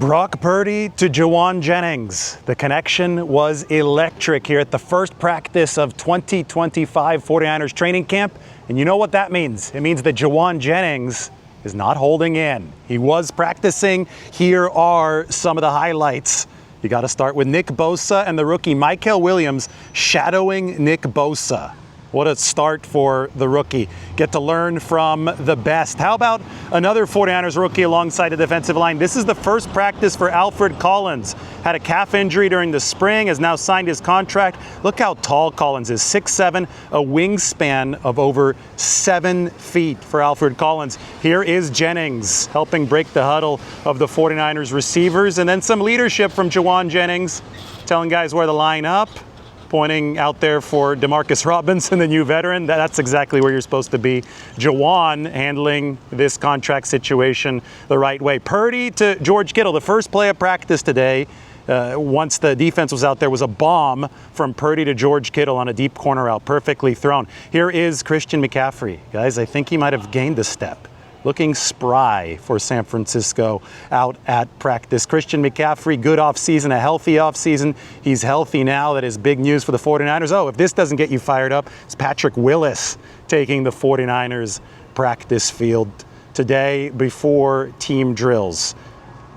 Brock Purdy to Jauan Jennings. The connection was electric here at the first practice of 2025 49ers training camp. And you know what that means? It means that Jauan Jennings is not holding in. He was practicing. Here are some of the highlights. You got to start with Nick Bosa and the rookie Mykel Williams shadowing Nick Bosa. What a start for the rookie. Get to learn from the best. How about another 49ers rookie alongside the defensive line? This is the first practice for Alfred Collins. Had a calf injury during the spring, has now signed his contract. Look how tall Collins is, 6'7", a wingspan of over 7 feet for Alfred Collins. Here is Jennings helping break the huddle of the 49ers receivers, and then some leadership from Jauan Jennings, telling guys where to line up, pointing out there for Demarcus Robinson, the new veteran. That's exactly where you're supposed to be. Jauan handling this contract situation the right way. Purdy to George Kittle. The first play of practice today, once the defense was out there, was a bomb from Purdy to George Kittle on a deep corner route, perfectly thrown. Here is Christian McCaffrey. Guys, I think he might have gained a step. Looking spry for San Francisco out at practice. Christian McCaffrey, good offseason, a healthy offseason. He's healthy now. That is big news for the 49ers. Oh, if this doesn't get you fired up, it's Patrick Willis taking the 49ers practice field today before team drills.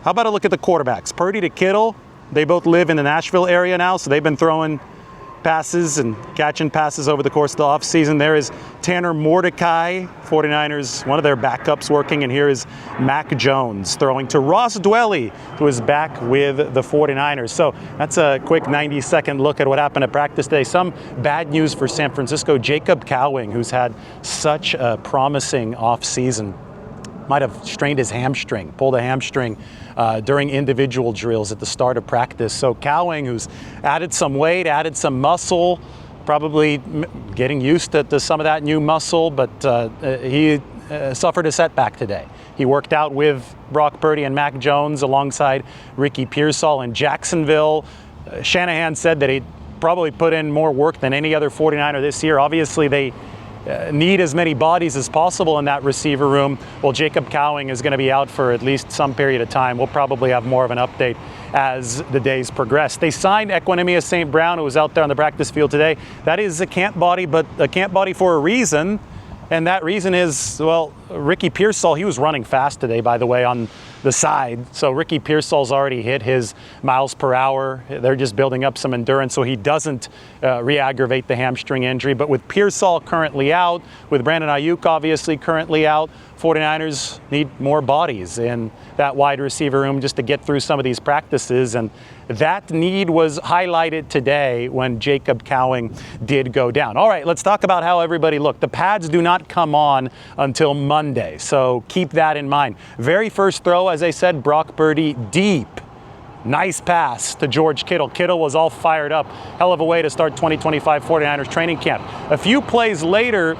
How about a look at the quarterbacks? Purdy to Kittle. They both live in the Nashville area now, so they've been throwing passes and catching passes over the course of the offseason. There is Tanner Mordecai, 49ers, one of their backups working, and here is Mac Jones throwing to Ross Dwelley, who is back with the 49ers. So that's a quick 90-second look at what happened at practice today. Some bad news for San Francisco. Jacob Cowing, who's had such a promising offseason, might have strained his hamstring, pulled a hamstring during individual drills at the start of practice. So Cowing, who's added some weight, added some muscle, probably getting used to some of that new muscle, but he suffered a setback today. He worked out with Brock Purdy and Mac Jones alongside Ricky Pearsall in Jacksonville. Shanahan said that he'd probably put in more work than any other 49er this year. Obviously, they need as many bodies as possible in that receiver room. Well, Jacob Cowing is going to be out for at least some period of time. We'll probably have more of an update as the days progress. They signed Equanimeous St. Brown, who was out there on the practice field today. That is a camp body, but a camp body for a reason. And that reason is, well, Ricky Pearsall, he was running fast today, by the way, on the side. So Ricky Pearsall's already hit his miles per hour. They're just building up some endurance so he doesn't re-aggravate the hamstring injury. But with Pearsall currently out, with Brandon Ayuk obviously currently out, 49ers need more bodies in that wide receiver room just to get through some of these practices. And that need was highlighted today when Jacob Cowing did go down. All right, let's talk about how everybody looked. The pads do not come on until Monday, so keep that in mind. Very first throw, as I said, Brock Purdy deep. Nice pass to George Kittle. Kittle was all fired up. Hell of a way to start 2025 49ers training camp. A few plays later,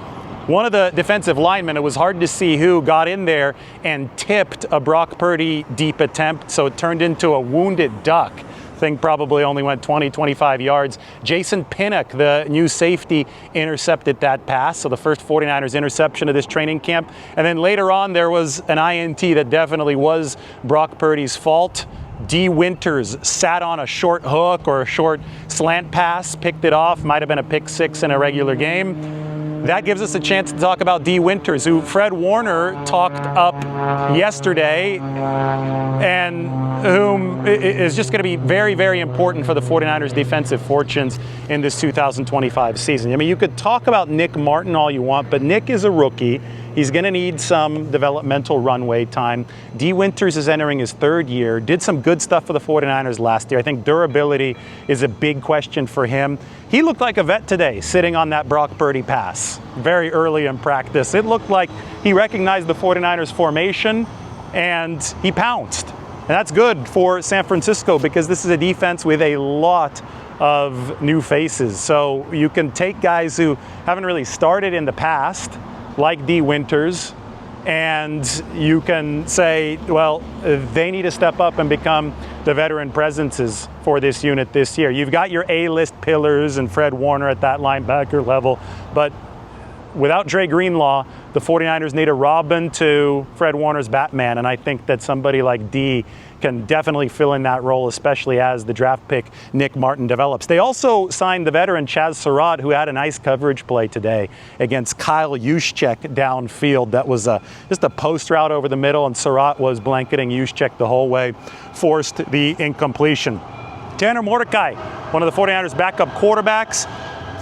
one of the defensive linemen, it was hard to see who, got in there and tipped a Brock Purdy deep attempt, so it turned into a wounded duck. Thing probably only went 20, 25 yards. Jason Pinnock, the new safety, intercepted that pass, so the first 49ers interception of this training camp. And then later on, there was an INT that definitely was Brock Purdy's fault. D. Winters sat on a short hook or a short slant pass, picked it off, might have been a pick six in a regular game. That gives us a chance to talk about D. Winters, who Fred Warner talked up yesterday and whom is just going to be very, very important for the 49ers' defensive fortunes in this 2025 season. I mean, you could talk about Nick Martin all you want, but Nick is a rookie. He's going to need some developmental runway time. D. Winters is entering his third year, did some good stuff for the 49ers last year. I think durability is a big question for him. He looked like a vet today, sitting on that Brock Purdy pass very early in practice. It looked like he recognized the 49ers formation and he pounced. And that's good for San Francisco because this is a defense with a lot of new faces. So you can take guys who haven't really started in the past, like D. Winters, and you can say, well, they need to step up and become the veteran presences for this unit this year. You've got your A-list pillars and Fred Warner at that linebacker level, but without Dre Greenlaw, the 49ers need a Robin to Fred Warner's Batman, and I think that somebody like D can definitely fill in that role, especially as the draft pick Nick Martin develops. They also signed the veteran Chaz Surratt, who had a nice coverage play today against Kyle Juszczyk downfield. That was just a post route over the middle, and Surratt was blanketing Juszczyk the whole way, forced the incompletion. Tanner Mordecai, one of the 49ers backup quarterbacks,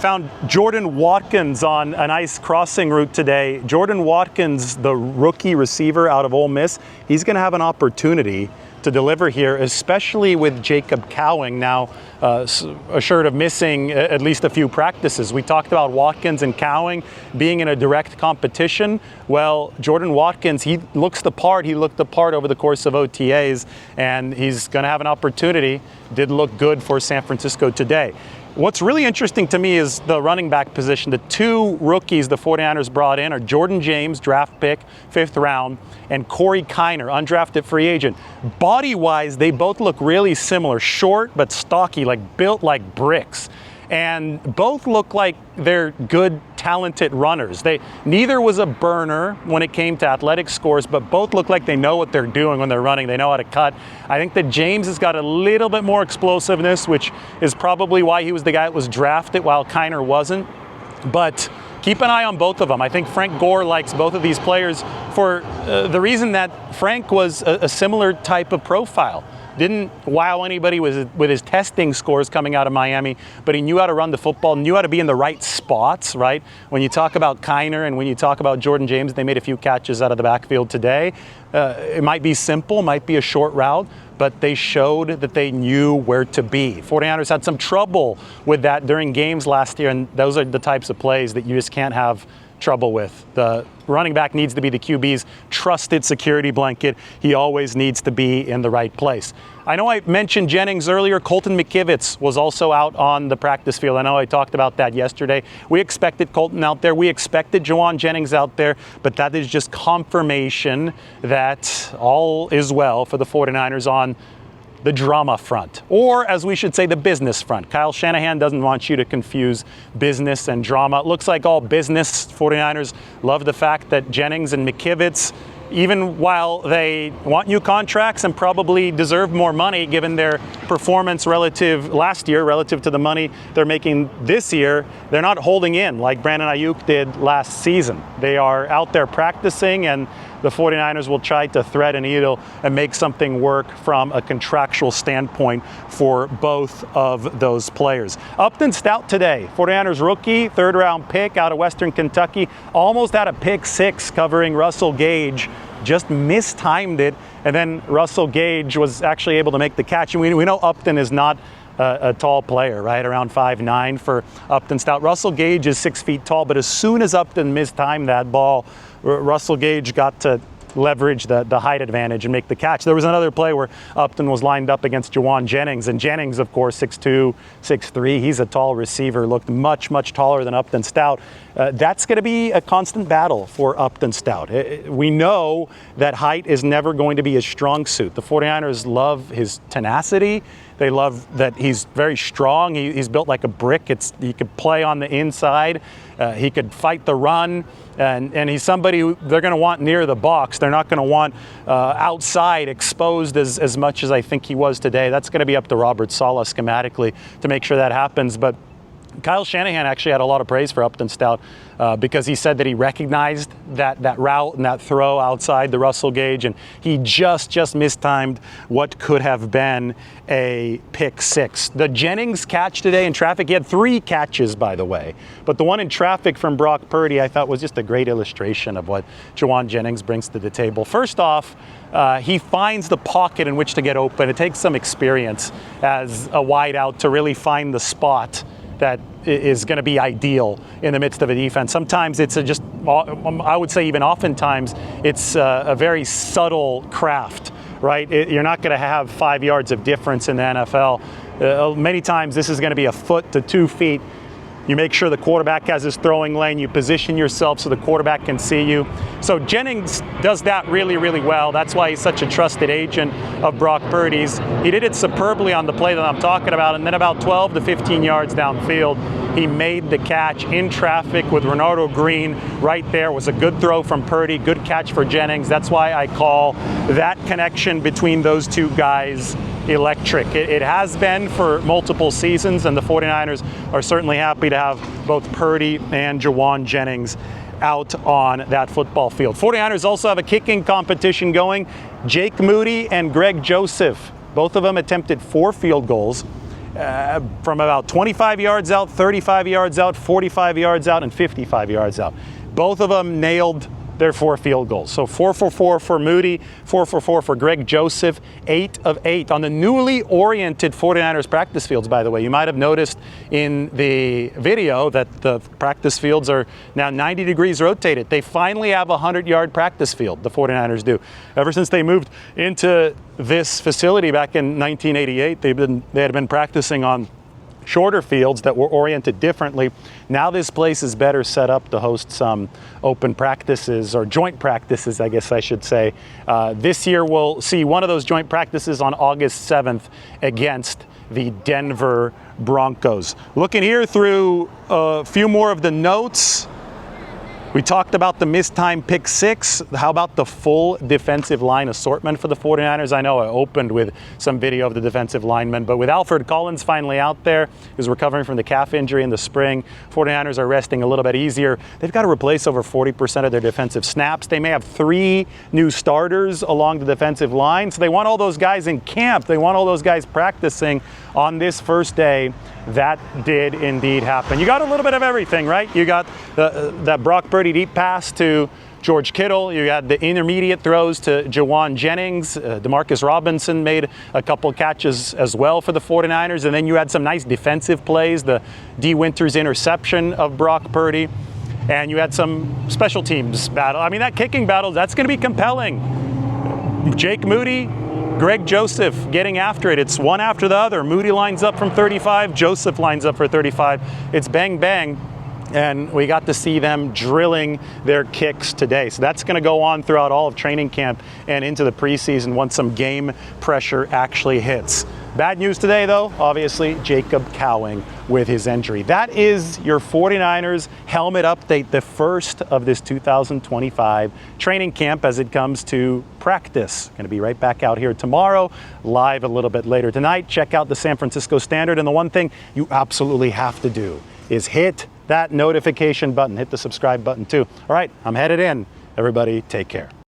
found Jordan Watkins on a nice crossing route today. Jordan Watkins, the rookie receiver out of Ole Miss, he's going to have an opportunity to deliver here, especially with Jacob Cowing now assured of missing at least a few practices. We talked about Watkins and Cowing being in a direct competition. Well, Jordan Watkins, he looks the part. He looked the part over the course of OTAs, and he's going to have an opportunity. Did look good for San Francisco today. What's really interesting to me is the running back position. The two rookies the 49ers brought in are Jordan James, draft pick, 5th round, and Corey Kiner, undrafted free agent. Body-wise, they both look really similar. Short but stocky, like built like bricks. And both look like they're good, talented runners. Neither was a burner when it came to athletic scores, but both look like they know what they're doing when they're running. They know how to cut. I think that James has got a little bit more explosiveness, which is probably why he was the guy that was drafted while Kiner wasn't. But keep an eye on both of them. I think Frank Gore likes both of these players for the reason that Frank was a similar type of profile. Didn't wow anybody with his testing scores coming out of Miami, but he knew how to run the football, knew how to be in the right spots, right? When you talk about Kiner and when you talk about Jordan James, they made a few catches out of the backfield today. It might be simple, might be a short route, but they showed that they knew where to be. 49ers had some trouble with that during games last year, and those are the types of plays that you just can't have trouble with. The running back needs to be the QB's trusted security blanket. He always needs to be in the right place. I know I mentioned Jennings earlier. Colton McKivitz was also out on the practice field. I know I talked about that yesterday. We expected Colton out there. We expected Jauan Jennings out there, but that is just confirmation that all is well for the 49ers on the drama front, or as we should say, the business front. Kyle Shanahan doesn't want you to confuse business and drama. It looks like all business. 49ers love the fact that Jennings and McKivitz, even while they want new contracts and probably deserve more money given their performance last year relative to the money they're making this year, they're not holding in like Brandon Ayuk did last season. They are out there practicing, and the 49ers will try to thread a needle and make something work from a contractual standpoint for both of those players. Upton Stout today, 49ers rookie, 3rd round pick out of Western Kentucky, almost had a pick 6 covering Russell Gage, just mistimed it, and then Russell Gage was actually able to make the catch. And we know Upton is not a tall player, right? Around 5'9" for Upton Stout. Russell Gage is 6 feet tall, but as soon as Upton mistimed that ball, Russell Gage got to leverage the height advantage and make the catch. There was another play where Upton was lined up against Jauan Jennings, and Jennings, of course, 6'2", 6'3". He's a tall receiver, looked much, much taller than Upton Stout. That's going to be a constant battle for Upton Stout. We know that height is never going to be his strong suit. The 49ers love his tenacity. They love that he's very strong. He's built like a brick. He could play on the inside. He could fight the run. And he's somebody who they're going to want near the box. They're not going to want outside exposed as much as I think he was today. That's going to be up to Robert Saleh schematically to make sure that happens. But Kyle Shanahan actually had a lot of praise for Upton Stout because he said that he recognized that route and that throw outside the Russell Gage, and he just mistimed what could have been a pick 6. The Jennings catch today in traffic, he had 3 catches, by the way, but the one in traffic from Brock Purdy I thought was just a great illustration of what Jauan Jennings brings to the table. First off, he finds the pocket in which to get open. It takes some experience as a wideout to really find the spot that is going to be ideal in the midst of a defense. Sometimes it's I would say even oftentimes, it's a very subtle craft, right? You're not going to have 5 yards of difference in the NFL. Many times this is going to be a foot to 2 feet. You make sure the quarterback has his throwing lane. You position yourself so the quarterback can see you. So Jennings does that really, really well. That's why he's such a trusted agent of Brock Purdy's. He did it superbly on the play that I'm talking about, and then about 12 to 15 yards downfield, He made the catch in traffic with Renardo Green right there. It was a good throw from Purdy, good catch for Jennings. That's why I call that connection between those two guys electric. It has been for multiple seasons, and the 49ers are certainly happy to have both Purdy and Jauan Jennings out on that football field. 49ers also have a kicking competition going. Jake Moody and Greg Joseph, both of them attempted 4 field goals from about 25 yards out, 35 yards out, 45 yards out, and 55 yards out. Both of them nailed their 4 field goals. So 4 for 4 for Moody, 4 for 4 for Greg Joseph, 8 of 8 on the newly oriented 49ers practice fields, by the way. You might have noticed in the video that the practice fields are now 90 degrees rotated. They finally have a 100-yard practice field, the 49ers do. Ever since they moved into this facility back in 1988, they had been practicing on shorter fields that were oriented differently. Now this place is better set up to host some open practices, or joint practices, I guess I should say. This year we'll see one of those joint practices on August 7th against the Denver Broncos. Looking here through a few more of the notes. We talked about the missed time pick 6. How about the full defensive line assortment for the 49ers? I know I opened with some video of the defensive linemen, but with Alfred Collins finally out there, who's recovering from the calf injury in the spring, 49ers are resting a little bit easier. They've got to replace over 40% of their defensive snaps. They may have 3 new starters along the defensive line, so they want all those guys in camp. They want all those guys practicing on this first day. That did indeed happen. You got a little bit of everything, right? You got that Brock Purdy deep pass to George Kittle. You had the intermediate throws to Jauan Jennings. Demarcus Robinson made a couple catches as well for the 49ers. And then you had some nice defensive plays, the D. Winters interception of Brock Purdy. And you had some special teams battle. I mean, that kicking battle, that's going to be compelling. Jake Moody, Greg Joseph getting after it. It's one after the other. Moody lines up from 35. Joseph lines up for 35. It's bang, bang. And we got to see them drilling their kicks today. So that's going to go on throughout all of training camp and into the preseason once some game pressure actually hits. Bad news today, though, obviously, Jacob Cowing with his injury. That is your 49ers helmet update, the first of this 2025 training camp as it comes to practice. Going to be right back out here tomorrow, live a little bit later tonight. Check out the San Francisco Standard. And the one thing you absolutely have to do is hit that notification button. Hit the subscribe button, too. All right, I'm headed in. Everybody, take care.